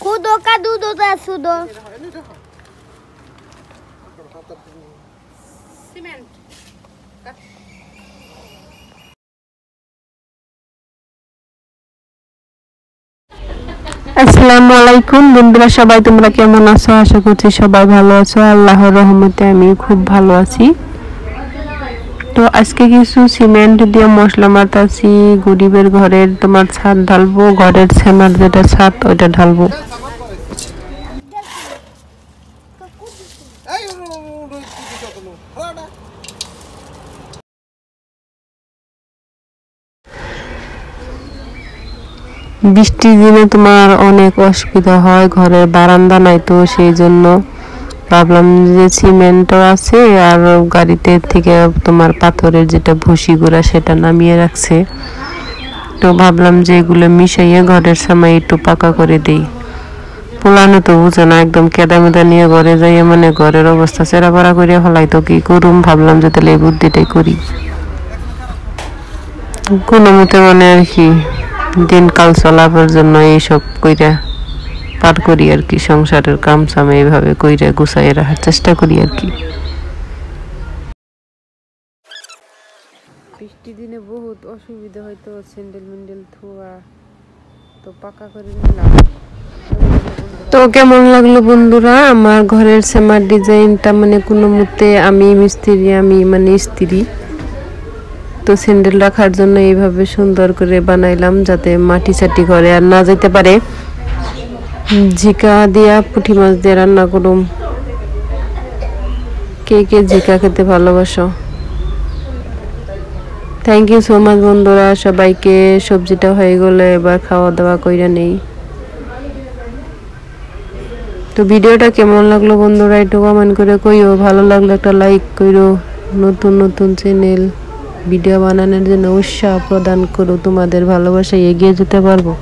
Kudo ka dudo ta sudo. Cement. আসসালামু আলাইকুম বন্ধুরা, সবাই তোমরা কেমন আছো? আশা করছি সবাই ভালো আছো। আল্লাহর রহমতে আমি খুব ভালো আছি। তো আজকে কিছু সিমেন্ট দিয়ে মশলা মাতাছি, গরিবের ঘরের তোমার ছাদ ঢালবো, ঘরের সেমার যেটা ছাদ ওইটা ঢালবো। বৃষ্টির দিনে তোমার অনেক অসুবিধা হয়, ঘরের বারান্দা নাই, তো সেই জন্য ভাবলাম যে সিমেন্টও আছে আর গাড়িতে থেকে তোমার পাথরের যেটা ভুসি গুঁড়া সেটা নামিয়ে রাখছে, তো ভাবলাম যে এগুলো মিশাইয়ে ঘরের সামনে একটু পাকা করে দিই। পোলানো তো বুঝে না, একদম কেদা মেদা নিয়ে ঘরে যাইয়ে মানে ঘরের অবস্থা চেরাপাড়া করে ফেলাই, তো কি করুম, ভাবলাম যে তাহলে এই বুদ্ধিটাই করি কোনো মতে, মানে আর কি দিনকাল চলাবার জন্য এইসব কইরা পার করি আর কি, সংসারের কাম সাম এইভাবে কইরা গুছাইয়ে রাখার চেষ্টা করি আর কি। বৃষ্টি দিনে বহুত অসুবিধা হয়তো, স্যান্ডেল মেন্ডেল ধোয়া, তো পাকা করে নিলাম। তো কেমন লাগলো বন্ধুরা আমার ঘরের সেমার ডিজাইনটা? মানে কোনো মতে আমি মিস্ত্রি, আমি মানে স্ত্রী, তো স্যান্ডেল রাখার জন্য এইভাবে সুন্দর করে বানাইলাম যাতে মাটি চাটি ঘরে আর না যেতে পারে। ঝিকা দিয়া পুঁটি মাছ দিয়ে রান্না করুম। কে কে ঝিকা খেতে ভালোবাসো? থ্যাংক ইউ সো মাচ বন্ধুরা সবাইকে। সবজিটা হয়ে গেলে এবার খাওয়া দাওয়া কইরা নেই। তো ভিডিওটা কেমন লাগলো বন্ধুরা একটু কমেন্ট করে কইও, ভালো লাগলে একটা লাইক কইরো, নতুন নতুন চ্যানেল ভিডিও বানানোর জন্য উৎসাহ প্রদান করো, তোমাদের ভালোবাসায় এগিয়ে যেতে পারবো।